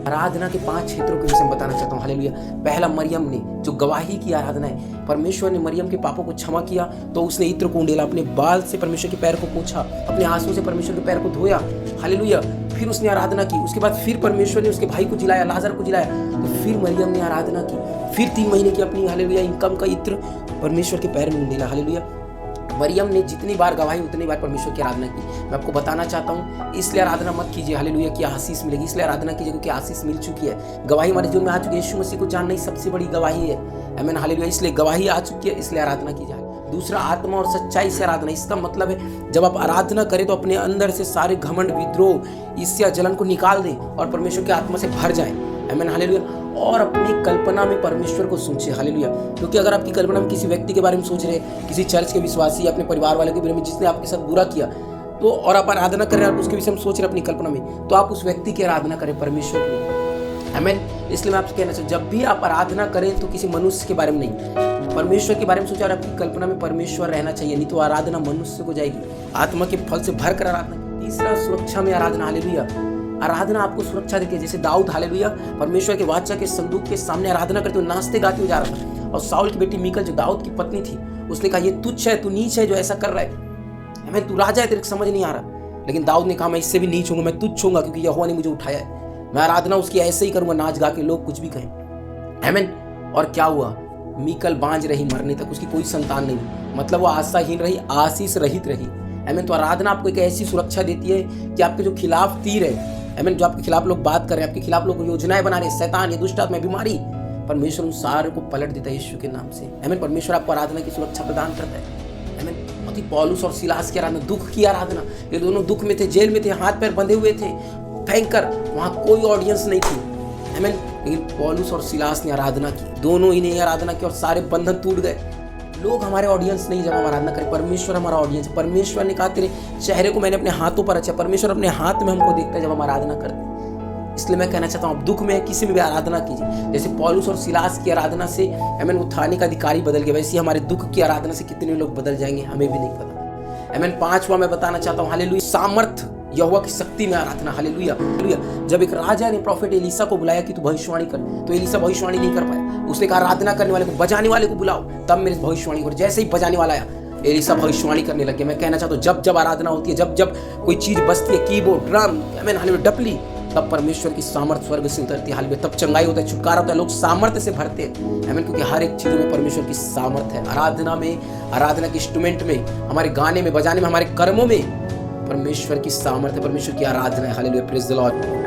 आराधना के 5 क्षेत्रों के विषय में बताना चाहता हूँ। हालेलुया। पहला, मरियम ने जो गवाही की आराधना है। परमेश्वर ने मरियम के पापों को क्षमा किया तो उसने इत्र को उंडेला, अपने बाल से परमेश्वर के पैर को पोंछा, अपने आंसू से परमेश्वर के पैर को धोया। हालेलुया। फिर उसने आराधना की। उसके बाद फिर परमेश्वर ने उसके भाई को जिलाया, लाजर को जिलाया, तो फिर मरियम ने आराधना की। फिर 3 महीने की अपनी हालेलुया इनकम का इत्र परमेश्वर के पैर में उंडेला। हालेलुया। मरियम ने जितनी बार गवाही उतनी बार परमेश्वर की आराधना की। मैं आपको बताना चाहता हूँ, इसलिए आराधना मत कीजिए हालेलुया कि आशीष मिलेगी, इसलिए आराधना कीजिए क्योंकि आशीष मिल चुकी है। गवाही हमारे जीवन में आ चुकी है। यीशु मसीह को जानना ही सबसे बड़ी गवाही है। आमीन हालेलुया। इसलिए गवाही आ चुकी है, इसलिए आराधना की जाए। दूसरा, आत्मा और सच्चाई से आराधना। इसका मतलब है जब आप आराधना करें तो अपने अंदर से सारे घमंड, विद्रोह, ईर्ष्या, जलन को निकाल दें और परमेश्वर की आत्मा से भर जाएं। आमीन हालेलुया। और अपनी कल्पना में परमेश्वर को सोचें। हालेलुया। क्योंकि अगर आपकी कल्पना में किसी व्यक्ति के बारे में सोच रहे, किसी चर्च के विश्वासी या अपने परिवार वाले के बारे में जिसने आपके साथ बुरा किया, तो और आप आराधना कर रहे हैं, आप उसके विषय में सोच रहे अपनी कल्पना में, तो आप उस व्यक्ति की आराधना करें, परमेश्वर की। आमीन। इसलिए मैं आपसे कहना चाहूँ, जब भी आप आराधना करें तो किसी मनुष्य के बारे में नहीं, परमेश्वर के बारे में सोचा। और आपकी कल्पना में परमेश्वर रहना चाहिए, नहीं तो आराधना मनुष्य को जाएगी। आत्मा के फल से भरकर आराधना। तीसरा, सुरक्षा में आराधना। हालेलुया। आराधना आपको सुरक्षा देती है। जैसे दाऊद हालेलुया परमेश्वर के वाचा के संदूक के सामने आराधना करते हुए नाचते गाते हुए जा रहा था, और साउल की बेटी मीकल जो दाऊद की पत्नी थी, उसने कहा ये तुच्छ है, तू नीच है जो ऐसा कर रहा है, हमें तू राजा है, तेरे को समझ नहीं आ रहा। लेकिन दाऊद ने कहा मैं इससे भी नीच हूंगा, मैं तुच्छ हूंगा क्योंकि यहोवा ने मुझे उठाया है। मैं आराधना उसकी ऐसे ही करूंगा, नाच गा के, लोग कुछ भी कहें। आमीन। और क्या हुआ? मीकल बांझ रही, मरने तक उसकी कोई संतान नहीं, मतलब वो आशाहीन रही, आशीष रहित रही। आमीन। तो आराधना आपको एक ऐसी सुरक्षा देती है कि आपके जो खिलाफ तीर है, आमीन, जो आपके खिलाफ लोग बात कर रहे हैं, आपके खिलाफ लोग योजनाएं बना रहे हैं, शैतान या दुष्ट आत्मा, बीमारी, परमेश्वर उन सारे को पलट देता है यीशु के नाम से। आमीन। परमेश्वर आपको आराधना की सुरक्षा प्रदान करता है। आमीन। पौलुस और सिलास की आराधना, दुख की आराधना, ये दोनों दुख में थे, जेल में थे, हाथ पैर बंधे हुए थे, भयंकर, वहां कोई ऑडियंस नहीं थी। आमीन। लेकिन पौलुस और सिलास ने आराधना की, दोनों ही ने आराधना की और सारे बंधन टूट गए। लोग हमारे ऑडियंस नहीं जब हम आराधना करें, परमेश्वर हमारा ऑडियंस है। परमेश्वर ने कहा तेरे चेहरे को मैंने अपने हाथों पर रचा। परमेश्वर अपने हाथ में हमको देखता है जब हम आराधना करते हैं। इसलिए मैं कहना चाहता हूँ, आप दुख में किसी में भी आराधना कीजिए। जैसे पौलुस और सिलास की आराधना से आमीन उठाने का अधिकारी बदल गया, वैसे हमारे दुख की आराधना से कितने लोग बदल जाएंगे हमें भी नहीं पता। आमीन। 5वां मैं बताना चाहता हूँ, हालेलुया, सामर्थ, यहोवा की शक्ति में आराधना। हालेलुया। जब एक राजा ने प्रॉफिट एलीसा को बुलाया कि तू भविष्यवाणी कर, तो एलीसा भविष्यवाणी नहीं कर पाया। उसने कहा आराधना करने वाले को, बजाने वाले को बुलाओ, तब मेरे भविष्यवाणी कर। जैसे ही बजाने वाला आया, एलीसा भविष्यवाणी करने लगे। मैं कहना चाहता हूँ, जब जब आराधना होती है, जब जब कोई चीज बजती है, कीबोर्ड, ड्रम, आमीन हालेलुया, डपली, तब परमेश्वर की सामर्थ स्वर्ग से उतरती है। हालेलुया। तब चंगाई होता है, छुटकारा होता है, लोग सामर्थ्य से भरते हैं। आमीन। क्योंकि हर एक चीज में परमेश्वर की सामर्थ है। आराधना में, आराधना के इंस्ट्रूमेंट में, हमारे गाने में, बजाने में, हमारे कर्मों में परमेश्वर की सामर्थ्य, परमेश्वर की आराधना है। हालेलुया। Praise the Lord.